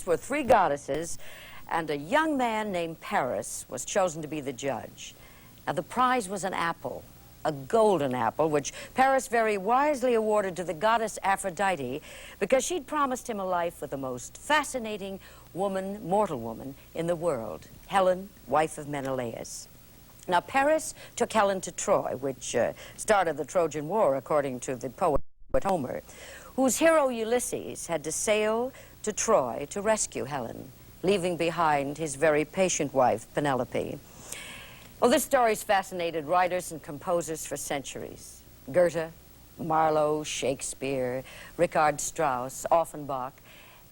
were three goddesses, and a young man named Paris was chosen to be the judge. Now, the prize was an apple, a golden apple, which Paris very wisely awarded to the goddess Aphrodite because she'd promised him a life with the most fascinating woman, mortal woman, in the world, Helen, wife of Menelaus. Now, Paris took Helen to Troy, which started the Trojan War, according to the poet Homer, whose hero Ulysses had to sail to Troy to rescue Helen, leaving behind his very patient wife, Penelope. Well, this story's fascinated writers and composers for centuries. Goethe, Marlowe, Shakespeare, Richard Strauss, Offenbach,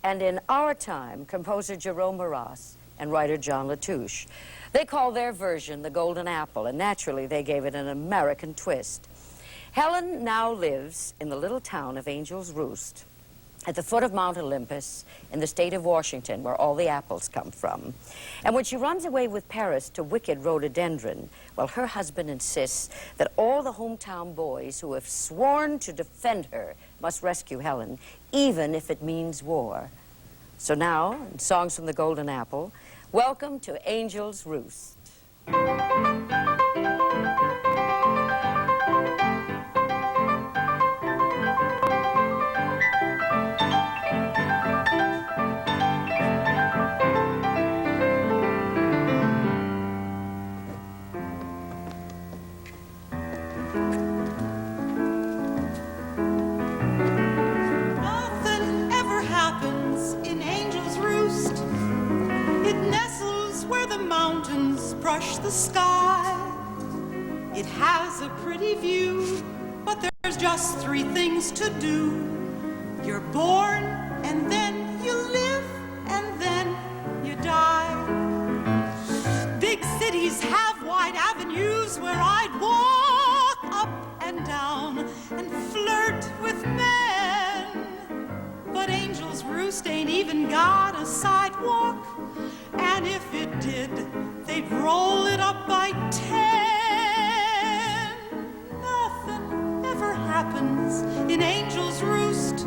and in our time, composer Jerome Moross and writer John Latouche. They call their version the Golden Apple, and naturally they gave it an American twist. Helen now lives in the little town of Angel's Roost, at the foot of Mount Olympus in the state of Washington, where all the apples come from. And when she runs away with Paris to wicked rhododendron, well, her husband insists that all the hometown boys who have sworn to defend her must rescue Helen, even if it means war. So now, in Songs from the Golden Apple, welcome to Angel's Roost. Brush the sky. It has a pretty view, but there's just three things to do. You're born, and then you live, and then you die. Big cities have wide avenues where I'd walk up and down and flirt with men. But Angel's Roost ain't even got a sidewalk, and if it did, they'd roll it up by 10. Nothing ever happens in Angel's Roost.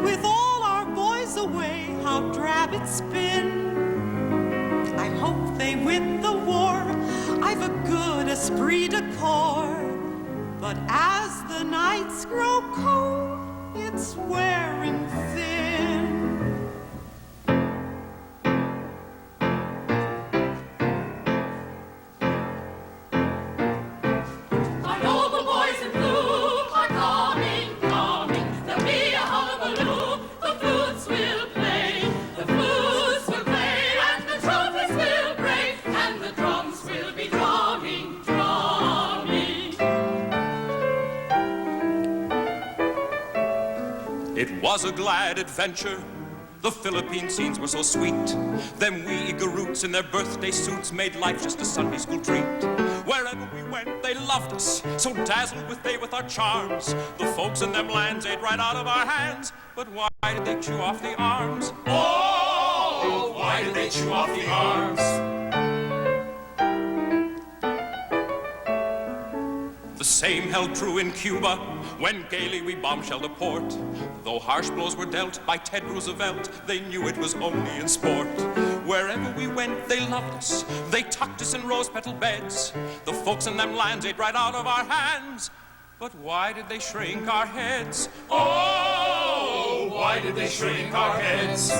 With all our boys away, how drab it's been. I hope they win the war. I've a good esprit de corps. But as the nights grow cold, it's wearing thin. It was a glad adventure. The Philippine scenes were so sweet. Them wee eager roots in their birthday suits made life just a Sunday school treat. Wherever we went, they loved us, so dazzled with our charms. The folks in them lands ate right out of our hands. But why did they chew off the arms? Oh, why did they chew off the arms? The same held true in Cuba, when gaily we bombshelled a port. Though harsh blows were dealt by Ted Roosevelt, they knew it was only in sport. Wherever we went, they loved us. They tucked us in rose-petal beds. The folks in them lands ate right out of our hands. But why did they shrink our heads? Oh, why did they shrink our heads?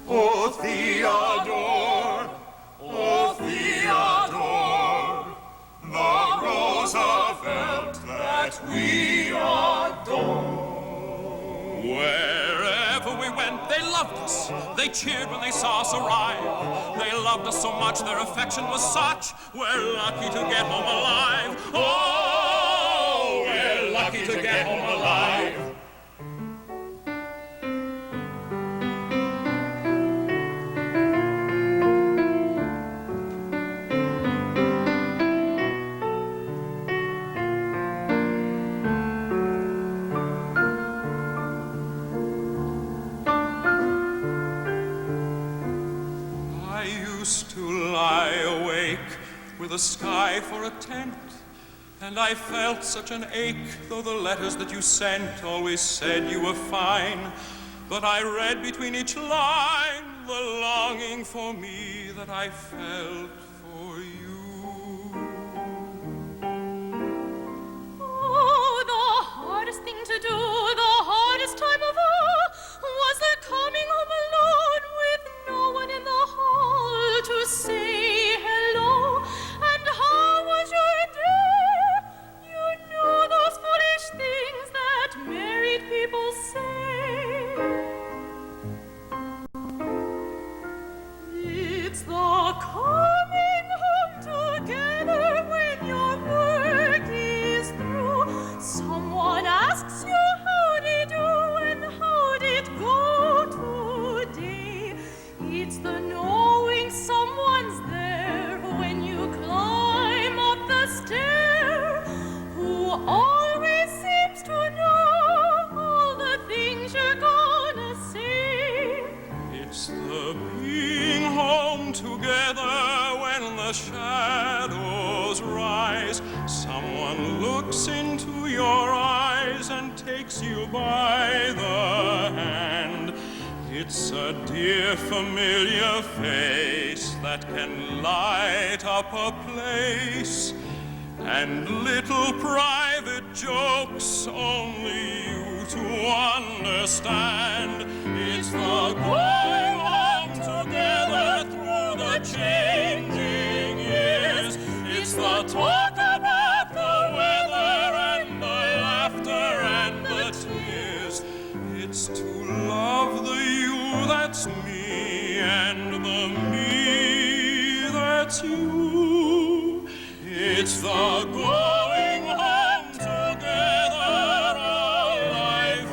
Oh, Theodore, oh, Theodore, the Roosevelt that we adore. Wherever we went, they loved us. They cheered when they saw us arrive. They loved us so much, their affection was such. We're lucky to get home alive. Oh, we're lucky to get home alive. With a sky for a tent And I felt such an ache, though the letters that you sent always said you were fine. But I read between each line the longing for me that I felt for you. Oh, the hardest thing to do, the hardest time of all, was the coming home alone with no one in the hall to say hello. And how was your day? You know those foolish things that married people say. It's the coming home together when your work is through. Someone asks you how'd it do and how'd it go today. It's the knowing someone's there when you climb up the stair, who always seems to know all the things you're gonna say. It's the being home together when the shadows rise. Someone looks into your eyes and takes you by the hand. It's a dear familiar face that can light up a place. And little private jokes only you to understand. It's the going home together through the changing years. It's the talk about the weather and the laughter and the tears. It's to love the you that's me and the me that's you. It's the going home together a life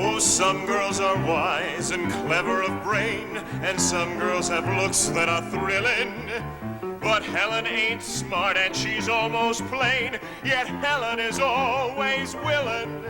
Oh, some girls are wise and clever of brain, and some girls have looks that are thrilling. But Helen ain't smart and she's almost plain, yet Helen is always willing.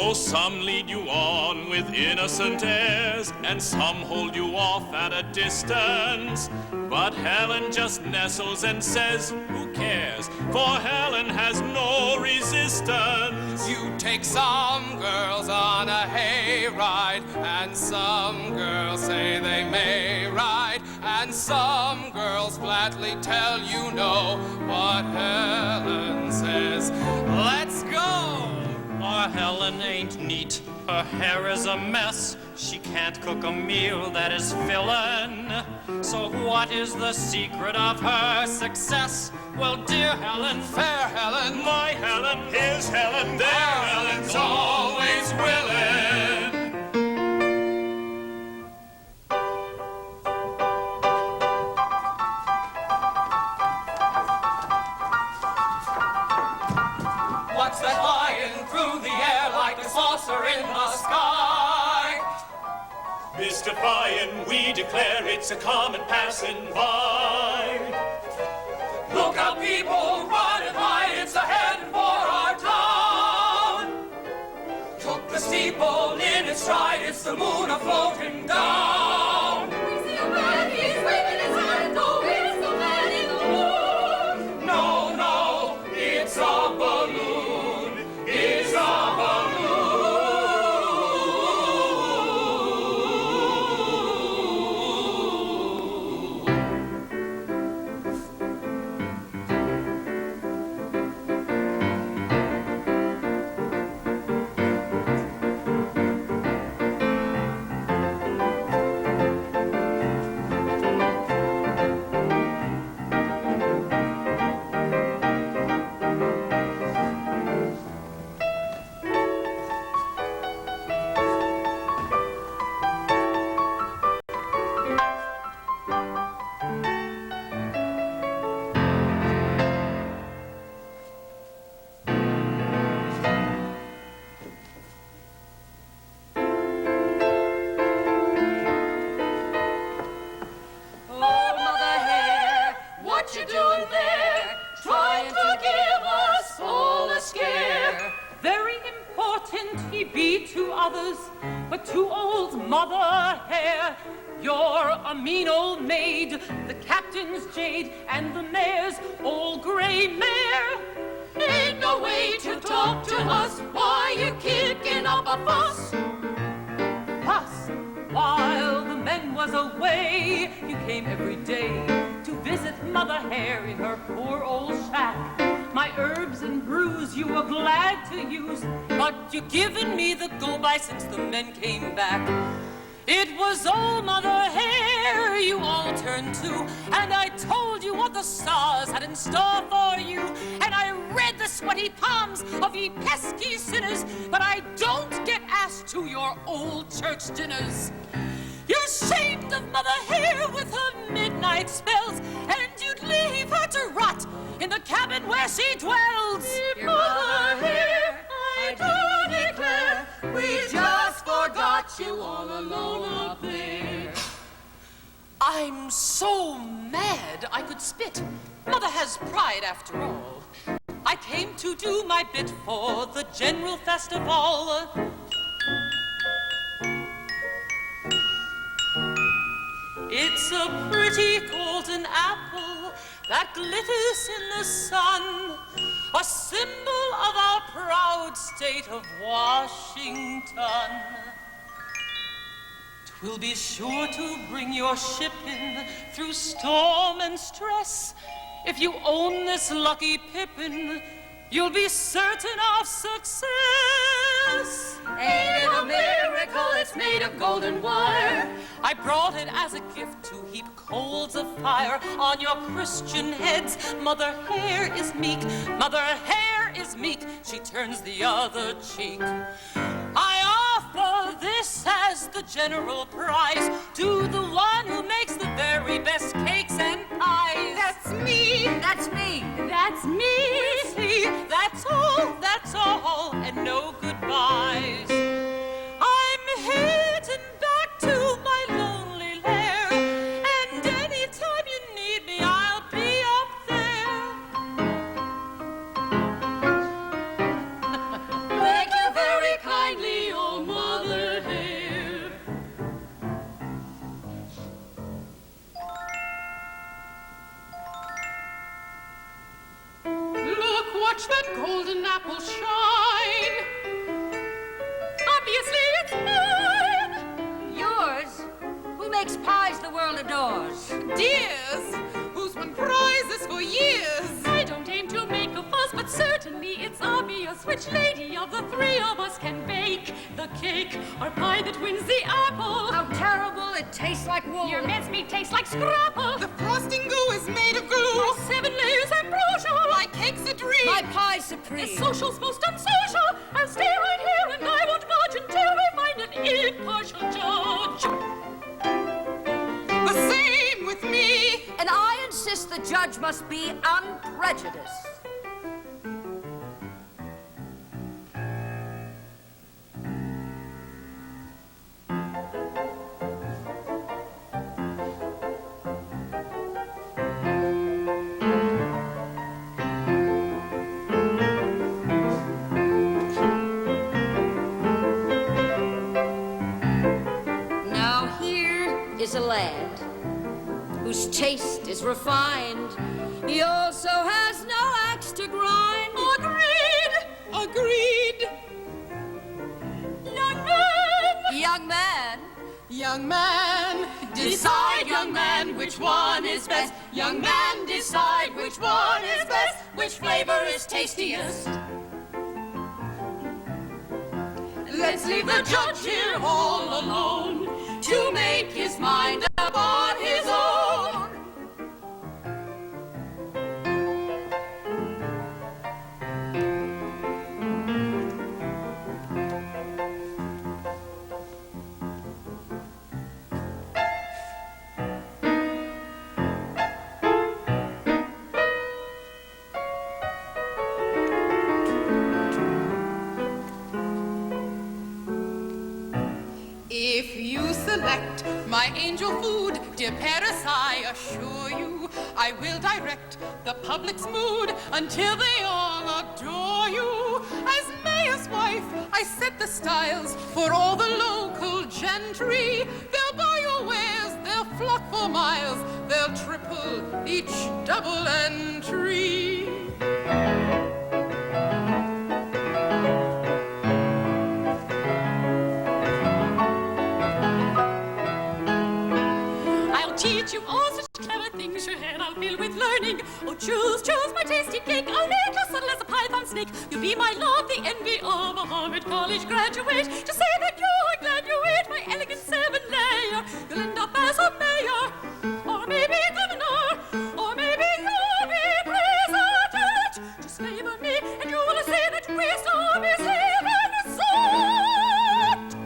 Oh, some lead you on with innocent airs, and some hold you off at a distance. But Helen just nestles and says, who cares? For Helen has no resistance. You take some girls on a hayride, and some girls say they may ride, and some girls flatly tell you no. But Helen says, let's go! Our Helen ain't neat, her hair is a mess. She can't cook a meal that is filling. So what is the secret of her success? Well, dear Helen, Fair Helen, my Helen, His Helen, their Helen's always willing. What's that flying through the air like a saucer in the sky? mystifying, we declare it's a comet passing by. Look out, people, run and hide, it's ahead for our town. Took the steeple in its stride, it's the moon a-floating down. We see a man, he's waving his hand, oh, it's the man in the moon. No, no, it's a balloon, it's a balloon. down there, trying to give us all a scare. Very important he be to others, but to old Mother Hare. You're a mean old maid, the captain's jade, and the mayor's old gray mare. Ain't no way to talk to us, why you kicking up a fuss? Plus, while the men was away, you came every day to visit Mother Hare in her poor old shack. My herbs and brews you were glad to use, but you given me the go-by since the men came back. It was old Mother Hare you all turned to, and I told you what the stars had in store for you, and I read the sweaty palms of ye pesky sinners, but I don't get asked to your old church dinners. You're ashamed of Mother Hare with her midnight spells, and you'd leave her to rot in the cabin where she dwells. Dear Mother Hare, I do declare, we just forgot you all alone up there. I'm so mad I could spit. Mother has pride after all. I came to do my bit for the general festival. It's a pretty golden apple that glitters in the sun, a symbol of our proud state of Washington. 'Twill be sure to bring your ship in through storm and stress. If you own this lucky pippin, you'll be certain of success. Ain't it a miracle it's made of golden wire? I brought it as a gift to heap coals of fire on your Christian heads. Mother Hare is meek, Mother Hare is meek, she turns the other cheek. I offer this as the general prize to the one who makes the very best cakes and pies. That's me. That's me. That's me. See, that's all, and no goodbyes. I'm heading back to my lonely lair, and anytime you need me, I'll be up there. Thank you very kindly, oh Mother Hare. Look, watch that golden apple shine. Obviously it's mine. Yours? Who makes pies the world adores? Dears, who's won prizes for years. I don't aim to make a fuss, but certainly it's obvious which lady of the three of us can bake the cake or pie that wins the apple. How terrible, it tastes like wool. Your mincemeat tastes like scrapple. The frosting goo is made of glue. My 7 layers ambrosia. My cake's a dream. My pie's supreme. The social's most unsocial. I'll stay right here and I won't budge until we find an impartial judge. The same with me. And I insist the judge must be unprejudiced. Now here is a lad whose taste is refined. He also has no axe to grind. Agreed. Agreed. Young man. Young man, Young man, decide, young man, which one is best. Young man, decide which one is best. Which flavor is tastiest? Let's leave the judge here all alone to make his mind up on his own. If you select my angel food, dear Paris, I assure you, I will direct the public's mood until they all adore you. As mayor's wife, I set the styles for all the local gentry. They'll buy your wares, they'll flock for miles, they'll triple each double entry. Teach you all such clever things, your head I'll fill with learning. Oh, choose, choose my tasty cake, I'll make you subtle as a python snake. You'll be my love, the envy of a Harvard College graduate. Just say that you're glad you ate my elegant 7-layer. You'll end up as a mayor, or maybe governor, or maybe you'll be president. Just favor me, and you will see that wisdom is heaven sent.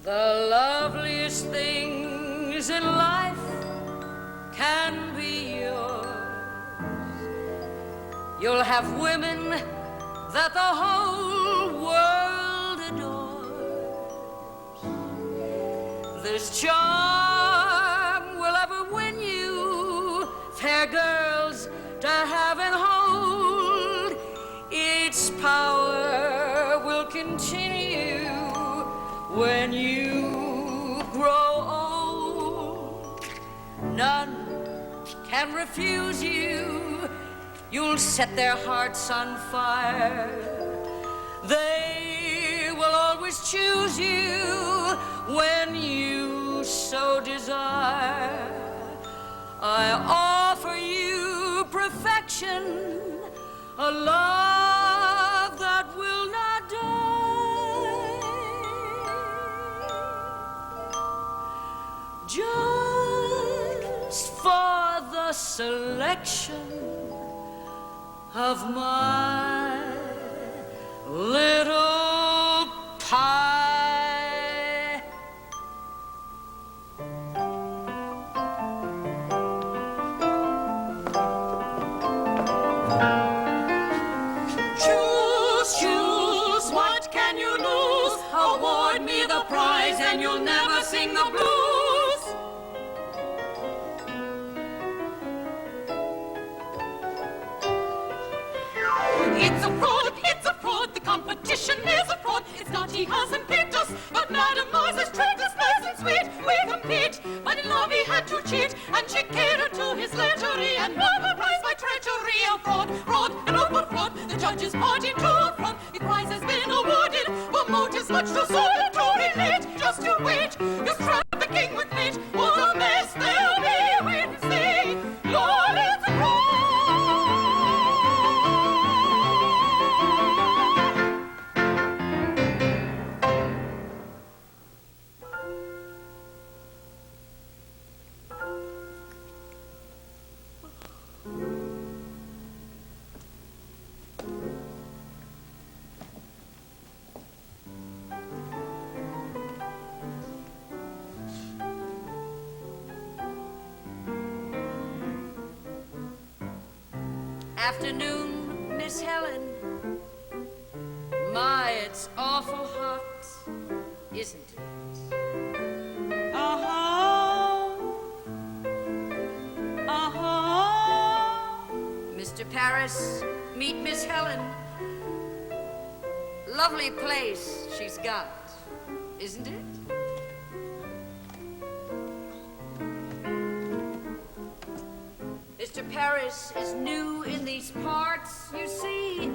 The loveliest things in life can be yours. You'll have women that the whole world adores. This charm will ever win you, fair girls, to have and hold. Its power will continue when you grow old. None can refuse you. You'll set their hearts on fire. They will always choose you when you so desire. I offer you perfection, a love that will not die. Just for the selection of my little pie. Choose, choose, what can you lose? Award me the prize and you'll never sing the blues. It's a fraud, the competition is a fraud. It's not he hasn't picked us, but Madam Mars has treated us nice and sweet. We compete, but in love he had to cheat, and she catered to his lechery, and won the prize by treachery. A fraud, fraud, and over fraud, the judges party to a fraud. The prize has been awarded for motives much too sordid to relate. Just you wait, you're trafficking with fate. What a mess there'll be when you say, Lord, it's a fraud. Afternoon, Miss Helen. My, it's awful hot, isn't it? Mr. Paris, meet Miss Helen. Lovely place she's got, isn't it? Mr. Paris is new in these parts, you see.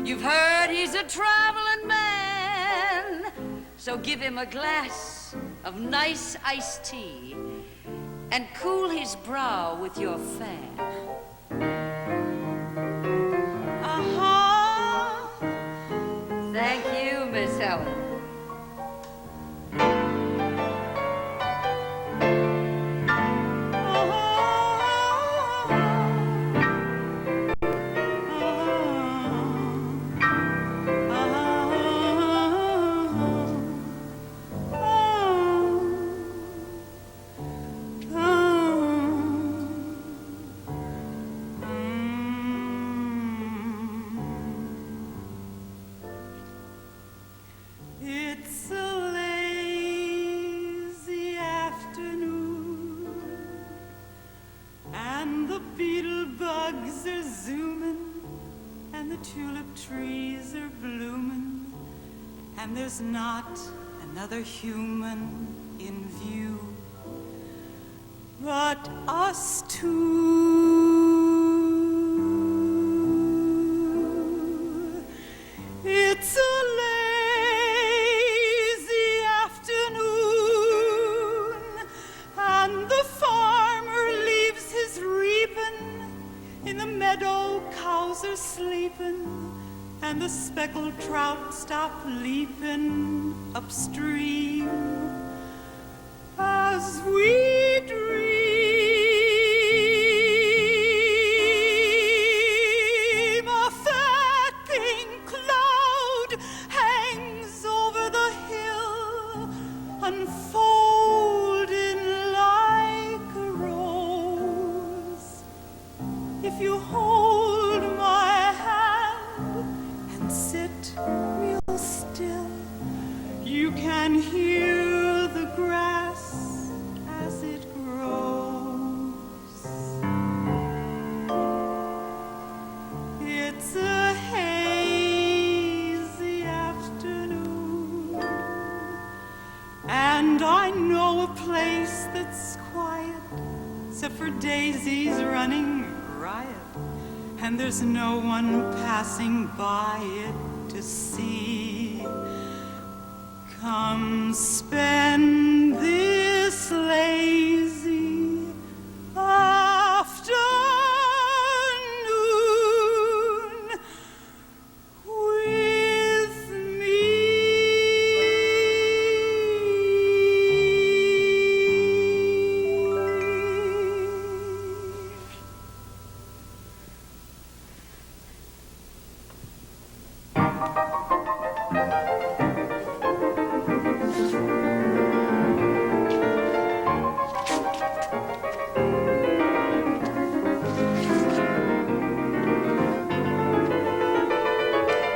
You've heard he's a traveling man. So give him a glass of nice iced tea and cool his brow with your fan. Thank you, Miss Helen. It's a lazy afternoon, and the beetle bugs are zooming, and the tulip trees are blooming, and there's not another human in view but us two. It's a lazy afternoon, and the farmer leaves his reaping. In the meadow, cows are sleeping, and the speckled trout stop leaping upstream as we dream. A fat pink cloud hangs over the hill, unfolding like a rose. If you hold my hand and sit real still, you can hear the grass as it grows. It's a hazy afternoon, and I know a place that's quiet, except for daisies running riot, and there's no one passing by it to see. Come spend this lazy afternoon with me.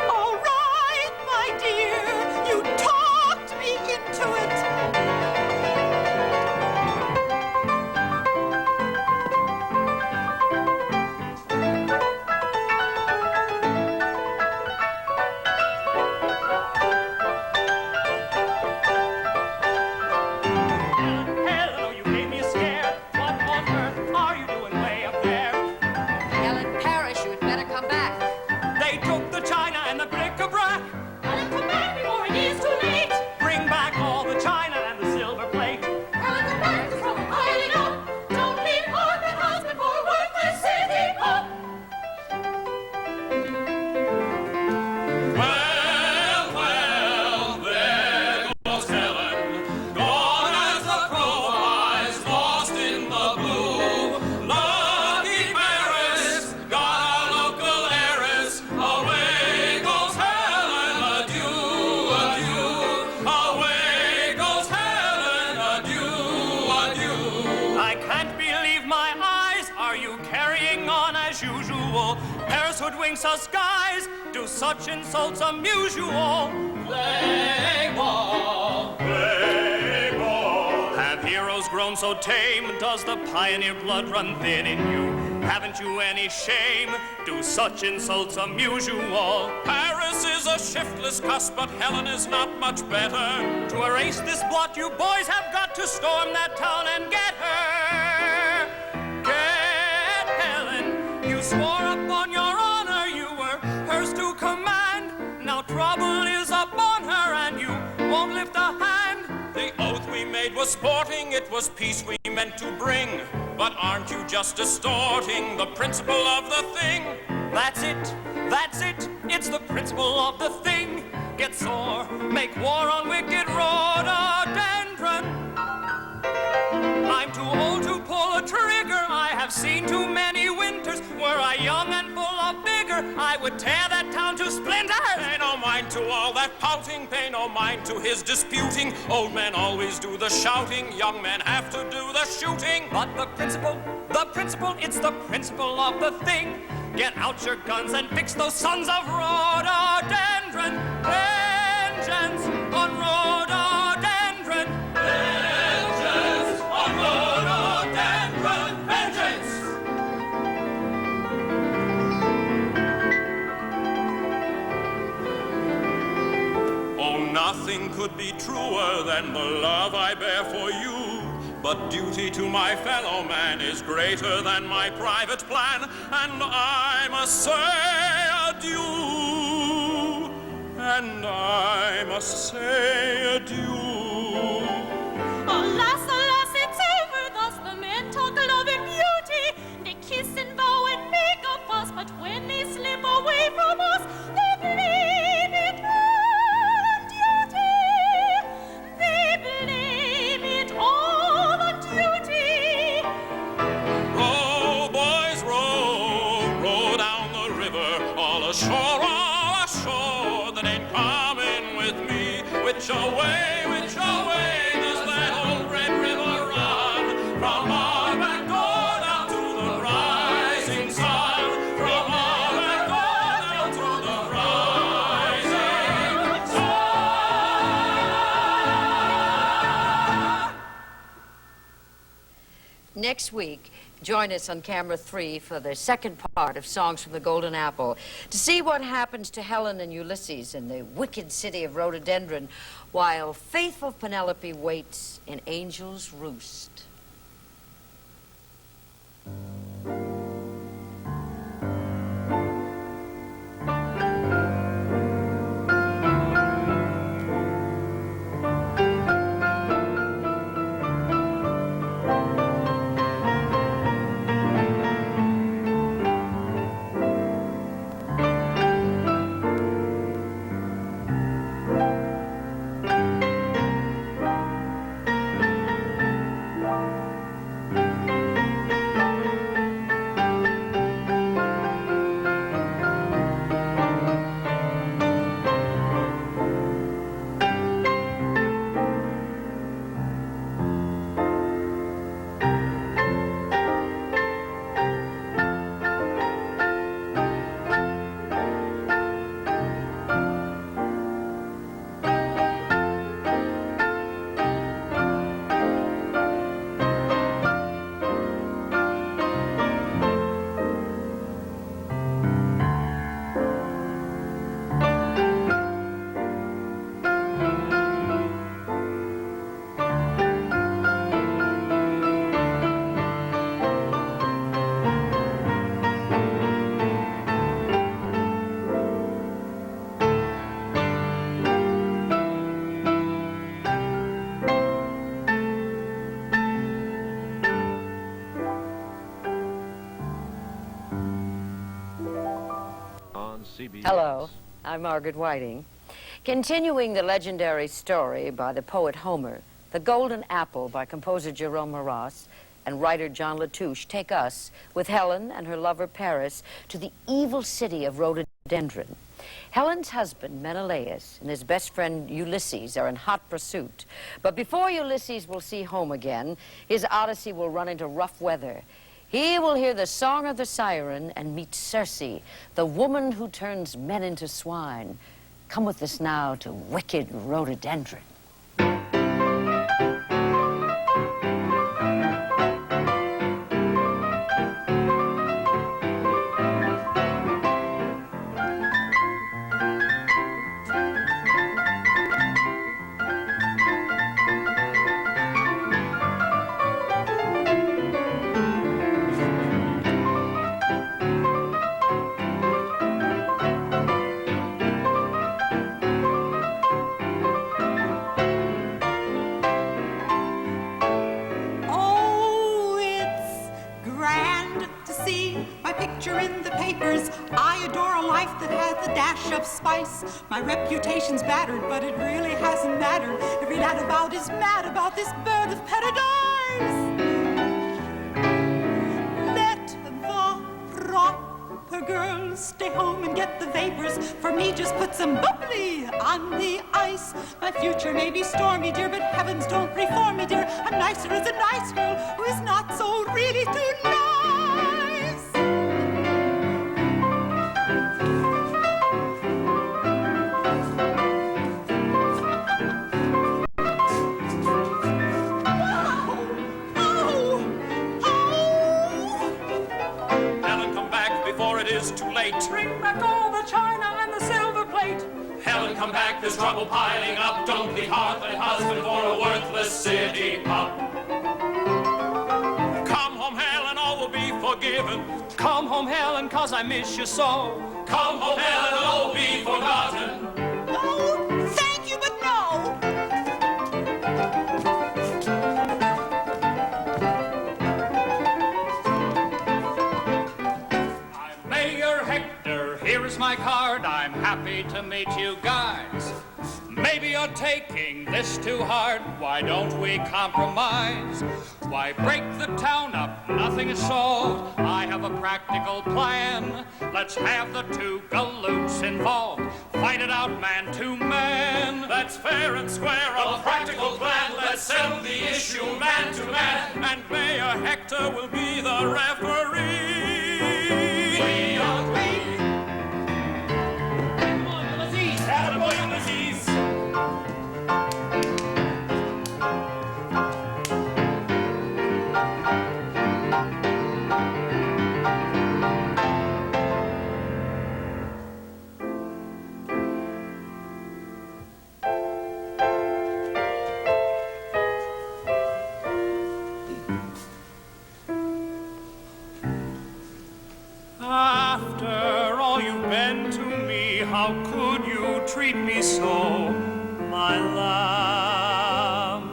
All right, my dear, you talked me into it. Helen, oh, you gave me a scare. What on earth are you doing way up there? Helen Parrish, you had better come back. They took the china and the bric-a-brac. Helen, come back before it is too late. Bring back all the china and the silver plate. Helen, come back to trouble piling up. Don't leave heart and house before worthless sitting up. Well, well, there goes Helen, gone as the crow flies, lost in the blue. Lucky Paris, got a local heiress, away goes Helen, adieu, adieu. Away goes Helen, adieu, adieu. I can't believe my eyes. Are you carrying on as usual? Paris hoodwinks us guys. Do such insults amuse you all? Play ball. Play ball. Have heroes grown so tame? Does the pioneer blood run thin in you? Haven't you any shame? Do such insults amuse you all? Paris is a shiftless cuss, but Helen is not much better. To erase this blot, you boys have got to storm that town and get her. Get Helen. You swore upon your honor you were hers to command. Now trouble is upon her and you won't lift a hand. The oath we made was sporting, it was peace we meant to bring. But aren't you just distorting the principle of the thing? That's it, it's the principle of the thing. Get sore, make war on wicked rhododendron. I'm too old to pull a trigger. I have seen too many winters. Were I young and full of vigor, I would tear that town to splinters. Pay no mind to all that pouting, pay no mind to his disputing. Old men always do the shouting, young men have to do the shooting. But the principle, it's the principle of the thing. Get out your guns and fix those sons of rhododendron. Vengeance on rhododendron. Nothing could be truer than the love I bear for you. But duty to my fellow man is greater than my private plan, and I must say adieu, and I must say adieu. Alas, alas, it's over thus. The men talk love and beauty. They kiss and bow and make a fuss, but when they slip away from us, they blame it on duty. They blame it all on duty. Row, boys, row, row down the river, all ashore, that ain't coming with me. Which away does that old red river run? From Evanko down to the rising sun. From Evanko down to the rising sun. Next week, join us on Camera 3 for the second part of Songs from the Golden Apple to see what happens to Helen and Ulysses in the wicked city of Rhododendron while faithful Penelope waits in Angel's Roost. Hello, I'm Margaret Whiting. Continuing the legendary story by the poet Homer, The Golden Apple by composer Jerome Moross and writer John Latouche take us, with Helen and her lover Paris, to the evil city of Rhododendron. Helen's husband, Menelaus, and his best friend Ulysses are in hot pursuit. But before Ulysses will see home again, his odyssey will run into rough weather. He will hear the song of the siren and meet Circe, the woman who turns men into swine. Come with us now to wicked Rhododendron. My reputation's battered, but it really hasn't mattered. Every lad about is mad about this bird of paradise. Let the proper girls stay home and get the vapors. For me, just put some bubbly on the ice. My future may be stormy, dear, but heavens don't reform me, dear. I'm nicer as a nice girl who is not so really too nice. Too late. Bring back all the china and the silver plate. Helen, come back, there's trouble piling up. Don't leave heart and husband for a worthless city pup. Come home, Helen, all will be forgiven. Come home, Helen, 'cause I miss you so. Come home, Helen, all will be forgotten. Oh, thank you, but no. I'm Mayor Hector, here is my card. I'm happy to meet you guys. Maybe you're taking this too hard. Why don't we compromise? Why break the town up? Nothing is sold. I have a practical plan. Let's have the two galoots involved. Fight it out man to man. That's fair and square, a practical plan. Let's settle the issue man to man. And Mayor Hector will be the referee. We agree. Come on, Ulysses. Attaboy, Ulysses. After all you've been to me, how could you treat me so, my lamb?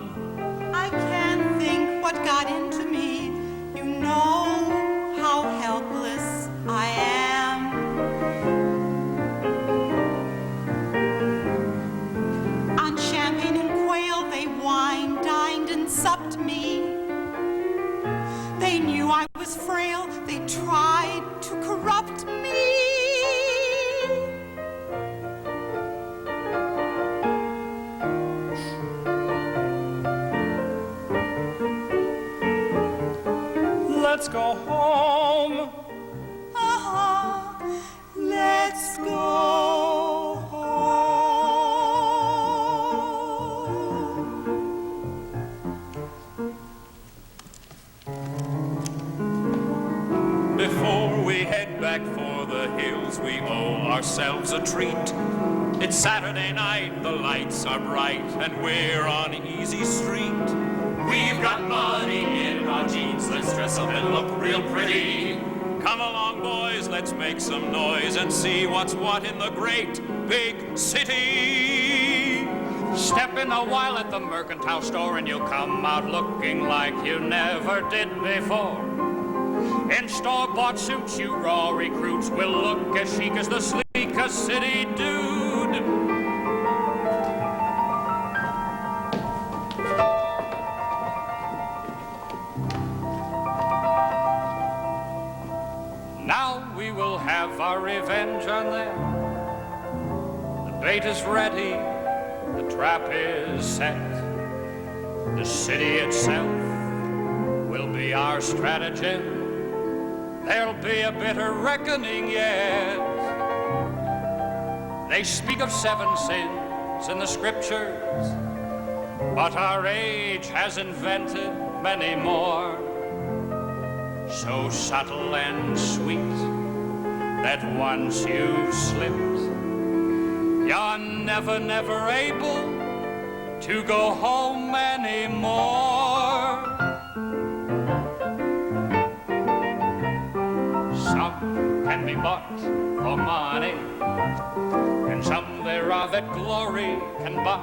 I can't think what got into me. You know how helpless I am. On champagne and quail they wined, dined, and supped me. They knew I was frail. They tried to corrupt me. Let's go home. Let's go home. Before we head back for the hills, we owe ourselves a treat. It's Saturday night, the lights are bright, and we're on Easy Street. We've got money in our jeans, let's dress up and look real pretty. Come along, boys, let's make some noise and see what's what in the great big city. Step in a while at the mercantile store and you'll come out looking like you never did before. In store-bought suits, you raw recruits will look as chic as the sleekest city dude. Now we will have our revenge on them. The bait is ready, the trap is set. The city itself will be our stratagem. There'll be a bitter reckoning yet. They speak of 7 sins in the scriptures, but our age has invented many more. So subtle and sweet that once you've slipped, you're never, never able to go home anymore. Some can be bought for money, and some there are that glory can buy.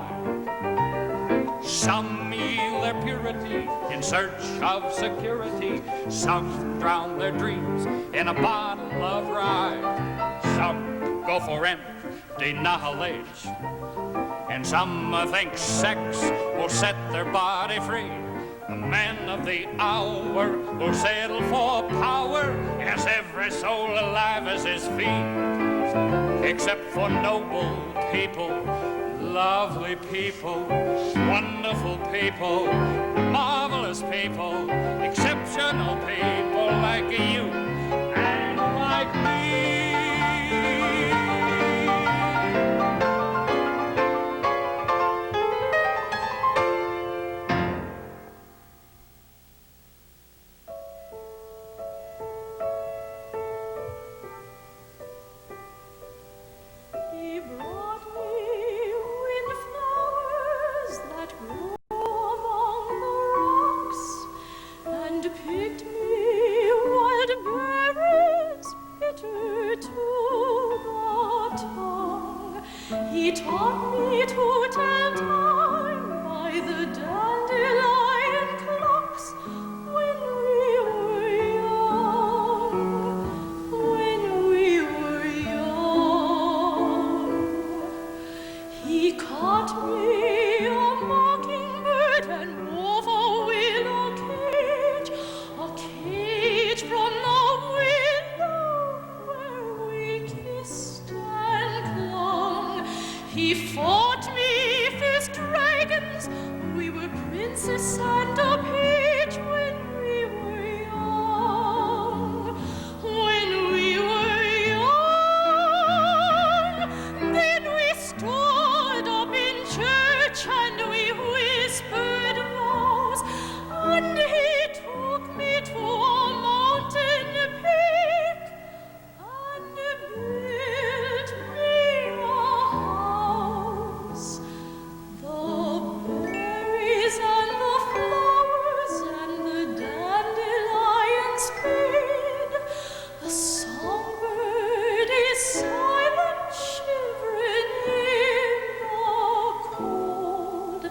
Some yield their purity in search of security. Some drown their dreams in a bottle of rye. Some go for empty knowledge, and some think sex will set their body free. The man of the hour will settle for power. Yes, every soul alive is his feet, except for noble people, lovely people, wonderful people, marvelous people, exceptional people like you and like me. He brought me princess and a page when we were young. When we were young, then we stood up in church and we whispered vows, and he took me to a mountain peak and built me a house. The berries and the flowers and the dandelions fade. The songbird is silent, shivering in the cold.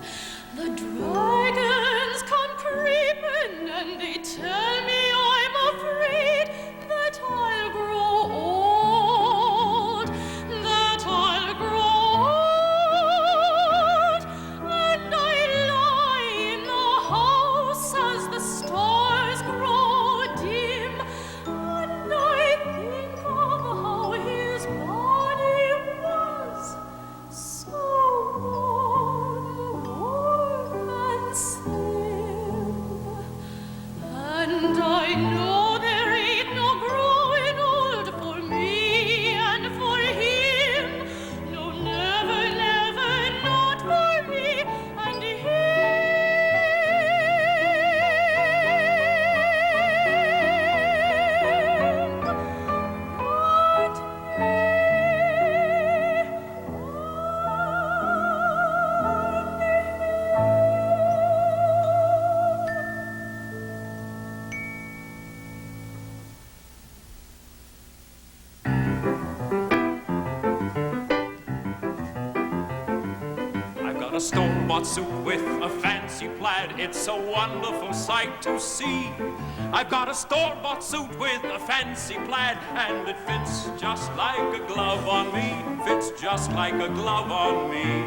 The dragons come creeping and they tell me I'm afraid that I'll grow old, that I'll grow old. And I lie in the house as the stars grow dim, and I think of how his body was so warm and slim. And I know there ain't no growing old for me and for him. No, never, never, not for me and him. I've got a store-bought suit with a fancy plaid. It's a wonderful sight to see. I've got a store-bought suit with a fancy plaid, and it fits just like a glove on me. Fits just like a glove on me.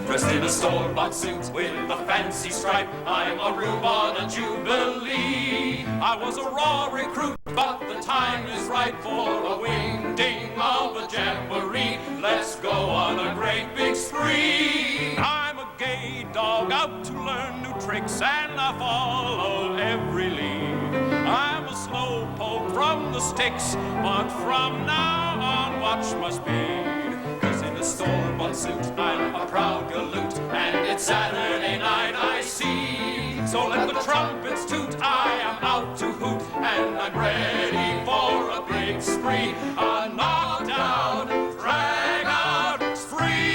Dressed in a store-bought suit with a fancy stripe, I'm a rube on a jubilee. I was a raw recruit, but the time is ripe for a wing-ding of a jamboree. Let's go on a great big spree. I'm a gay dog out to learn new tricks, and I follow every lead. I'm a slow poke from the sticks, but from now on watch my speed. 'Cause in a store-bought suit I'm a proud galoot, and it's Saturday night I see. So let the trumpets toot, I am out to hoot, and I'm ready for a big spree. A knockdown, drag-out spree.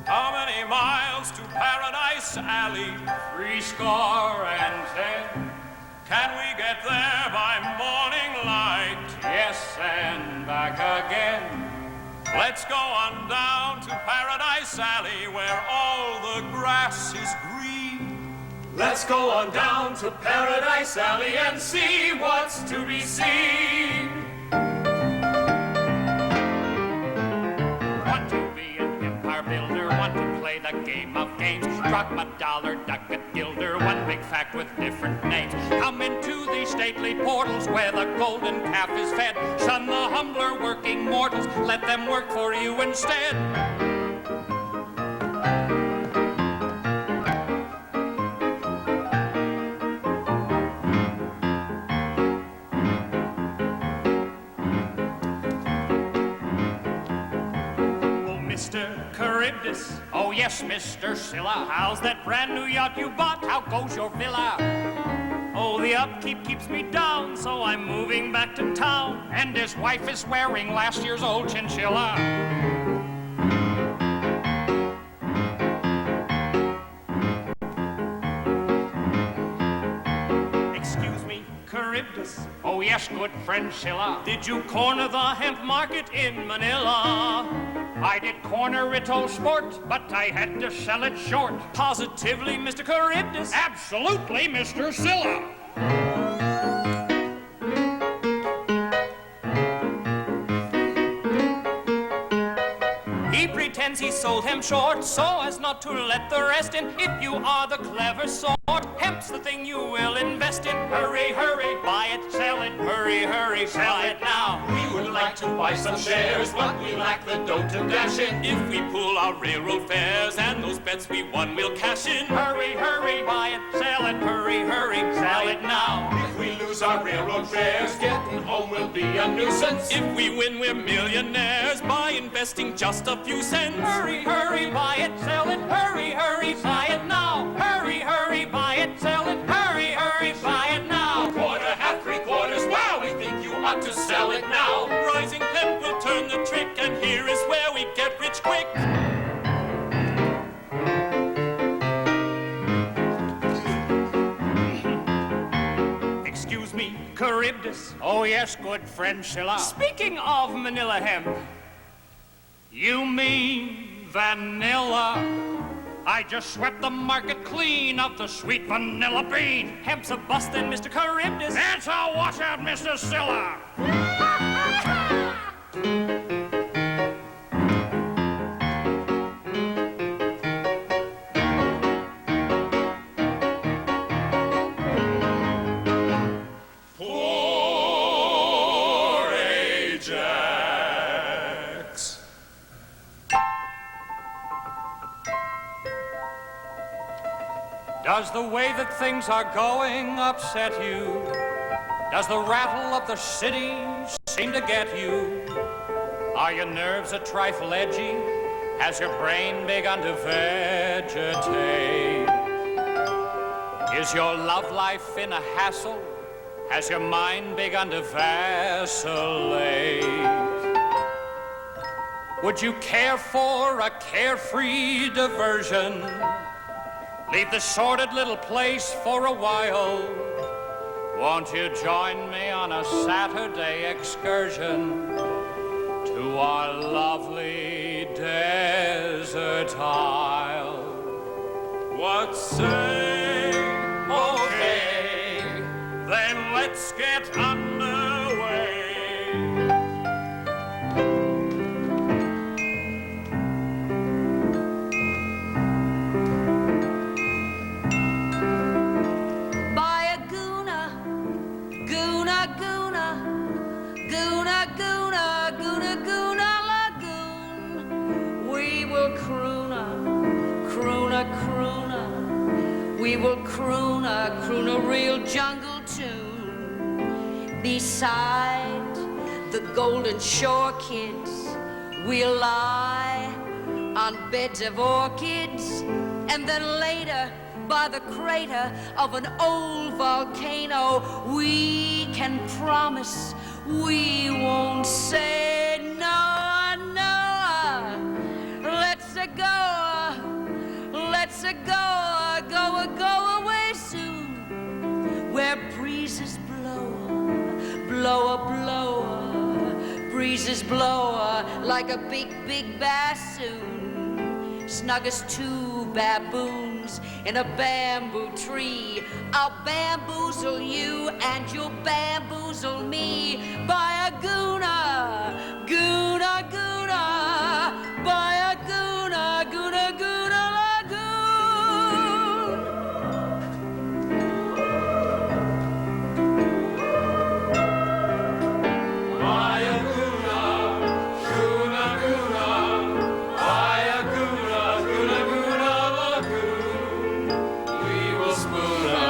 How many miles to Paradise Alley? 70. Can we get there by morning light? Yes, and back again. Let's go on down to Paradise Alley where all the grass is green. Let's go on down to Paradise Alley and see what's to be seen. Want to be an empire builder, want to play the game of games. Drachma, dollar, ducat, guilder, one big fact with different names. Come into these stately portals where the golden calf is fed. Shun the humbler working mortals, let them work for you instead. Mr. Charybdis. Oh yes, Mr. Scylla. How's that brand new yacht you bought? How goes your villa? Oh, the upkeep keeps me down, so I'm moving back to town. And his wife is wearing last year's old chinchilla. Excuse me, Charybdis. Oh yes, good friend Scylla. Did you corner the hemp market in Manila? I did corner it, old sport, but I had to sell it short. Positively, Mr. Charybdis. Absolutely, Mr. Scylla. He pretends he sold him short so as not to let the rest in. If you are the clever sort, hemp's the thing you will invest in. Hurry, hurry, buy it, sell it. Hurry, hurry, sell it now. We to buy some shares, but we lack the dough to dash in. If we pool our railroad fares and those bets we won, we'll cash in. Hurry, hurry, buy it, sell it, hurry, hurry, sell it now. If we lose our railroad fares, getting home will be a nuisance. If we win, we're millionaires by investing just a few cents. Hurry, hurry, buy it, sell it, hurry, hurry, buy it now. Hurry, hurry, buy it, sell it, hurry, hurry, buy it now. Quarter, half, 3/4, wow, we think you ought to sell it now. Rising pep will turn the trick, and here is where we get rich quick. Excuse me, Charybdis. Oh yes, good friend Scylla. Speaking of Manila hemp, you mean vanilla? I just swept the market clean of the sweet vanilla bean. Hemp's a bustin', Mr. Charybdis. That's a washout, Mr. Scylla. Poor Ajax. Does the way that things are going upset you? Does the rattle of the city seem to get you? Are your nerves a trifle edgy? Has your brain begun to vegetate? Is your love life in a hassle? Has your mind begun to vacillate? Would you care for a carefree diversion? Leave the sordid little place for a while. Won't you join me on a Saturday excursion to our lovely desert isle? What say? Okay, then let's get underway. We will croon a real jungle tune. Beside the golden shore kids, we'll lie on beds of orchids. And then later, by the crater of an old volcano, we can promise we won't say no, no. Let's go away soon, where breezes blow, breezes blow like a big, big bassoon. Snug as two baboons in a bamboo tree. I'll bamboozle you and you'll bamboozle me by a goona, goona, goona, by a goona, goona, goona lagoon. By a goona, goona, goona, by a goona, goona, goona lagoon. We will spoona,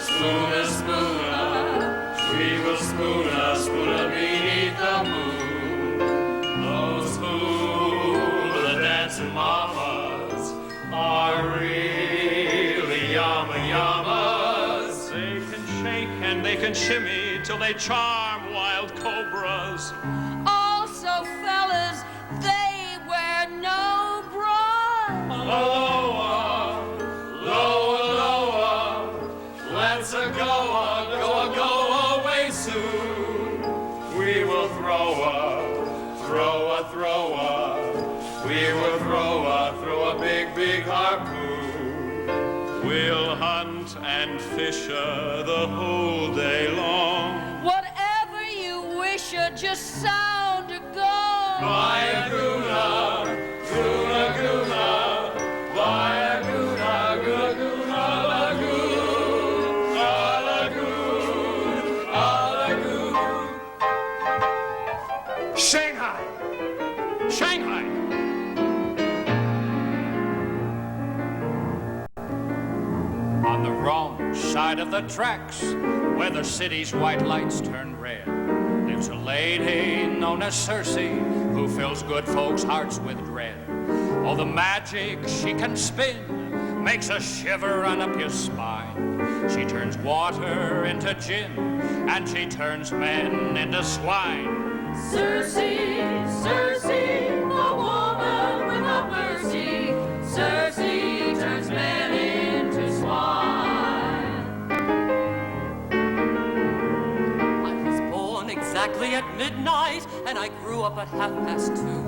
spoona, spoona. We will spoona, spoona beneath the moon. Those who the dancing mamas are really yama-yamas. They can shake and they can shimmy till they charm wild cobras. Also, fellas, they wear no bras. Loa, loa, loa, let's go away soon. We will throw a big, big harpoon. We'll hunt and fish the whole day long. Whatever you wish, just sound a gong. By a goona, goona, goona, by a goona, goona, goona, lagoon, a lagoon, a lagoon. Shanghai! Shanghai! On the wrong side of the tracks, where the city's white lights turn red, lives a lady known as Circe, who fills good folks' hearts with dread. Oh, the magic she can spin makes a shiver run up your spine. She turns water into gin, and she turns men into swine. Circe, Circe, the woman without mercy. Circe turns men into swine. I was born exactly at midnight, and I grew up at 2:30.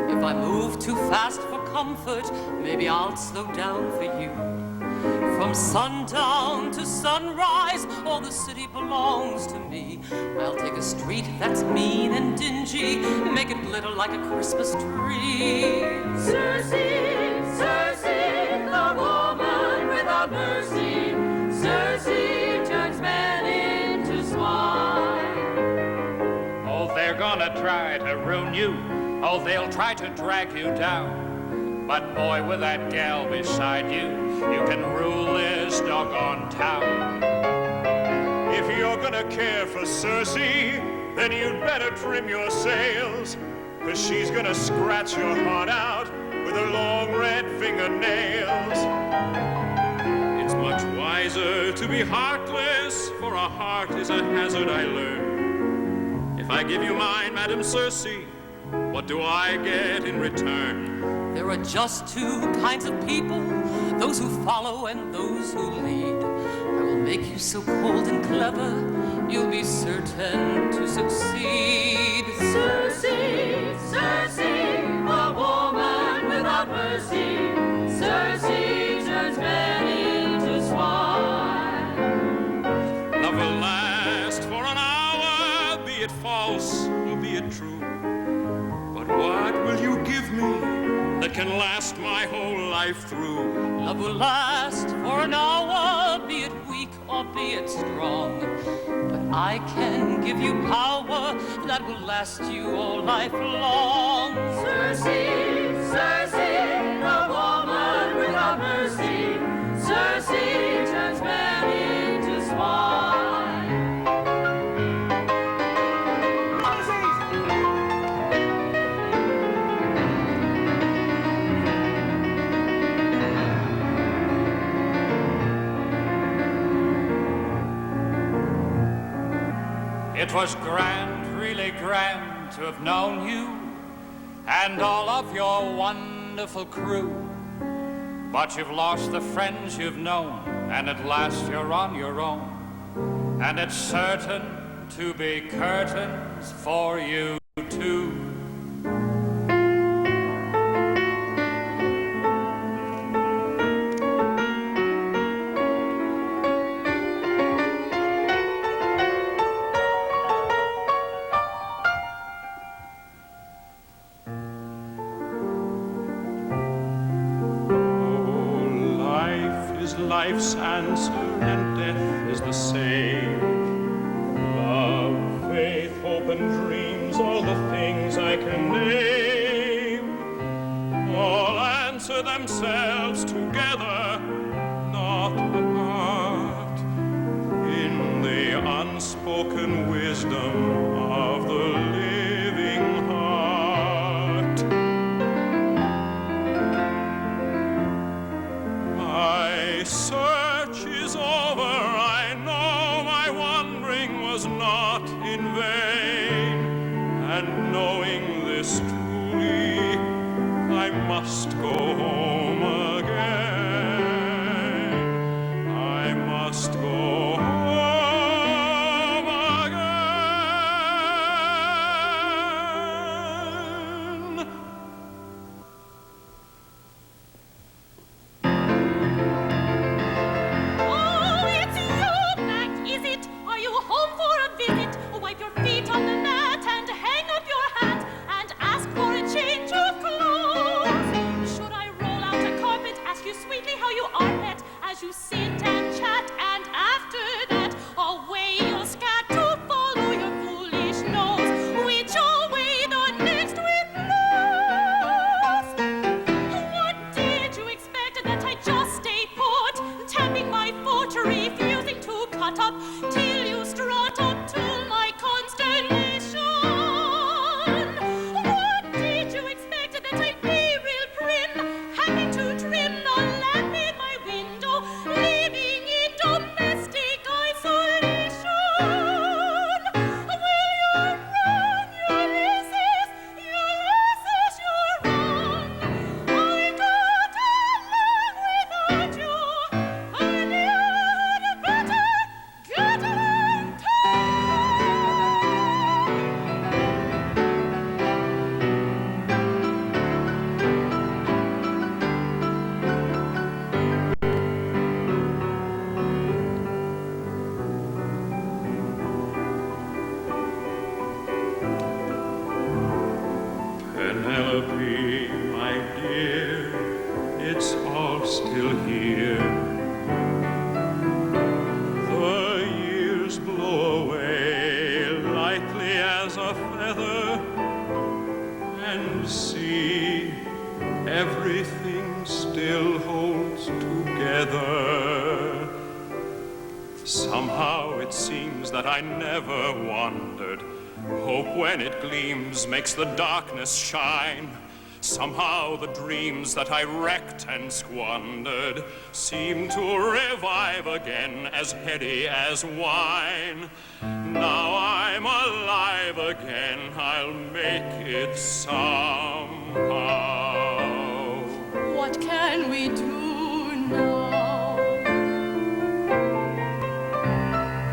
If I move too fast for comfort, maybe I'll slow down for you. From sundown to sunrise, all the city belongs to me. I'll take a street that's mean and dingy, make it glitter like a Christmas tree. Circe, Circe, the woman without mercy. Circe turns men into swine. Oh, they're gonna try to ruin you. Oh, they'll try to drag you down. But boy, with that gal beside you, you can rule this doggone town. If you're gonna care for Circe, then you'd better trim your sails, 'cause she's gonna scratch your heart out with her long red fingernails. It's much wiser to be heartless, for a heart is a hazard, I learn. If I give you mine, Madam Circe, what do I get in return? There are just two kinds of people, those who follow and those who lead. I will make you so cold and clever, you'll be certain to succeed. Circe, Circe, the woman without mercy. Circe turns men into swine. Love will last for an hour, be it false or be it true. But what will you give me that can last my whole life through? Love will last for an hour, be it weak or be it strong. But I can give you power that will last you all life long. Circe, Circe, the woman without mercy. Circe turns men into swine. It was grand, really grand to have known you and all of your wonderful crew. But you've lost the friends you've known, and at last you're on your own. And it's certain to be curtains for you too. Life's answer and death is the same. Love, faith, hope, and dreams, all the things I can name, all answer themselves together, not apart, in the unspoken wisdom of the living heart. My search is over, I know my wandering was not in vain, and knowing this truly, I must go home again. I must go home again. Oh, it's you, Mac, is it? Are you home for a visit? Wipe your feet on the mat and hang up your hat and ask for a change of clothes. Should I roll out a carpet and see, everything still holds together. Somehow it seems that I never wandered. Hope, when it gleams, makes the darkness shine. Somehow the dreams that I wrecked and squandered seem to revive again, as heady as wine. Now I'm alive again, I'll make it somehow. What can we do now?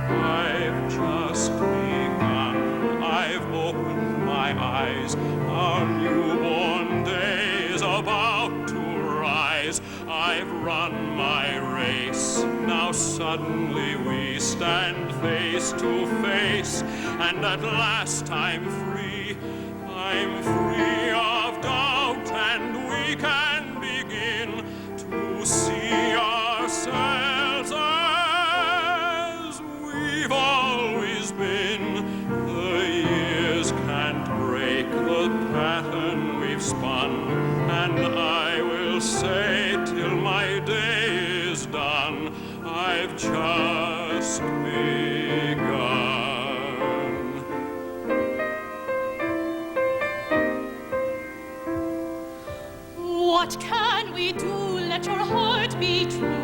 I've just begun, I've opened my eyes. Our newborn day is about to rise. I've run my race, now suddenly we stand face to face, and at last I'm free. I'm free of doubt, and we can begin to see ourselves as we've always been. The years can't break the pattern we've spun, and I will say till my day is done, I've just begun. What can we do? Let your heart be true.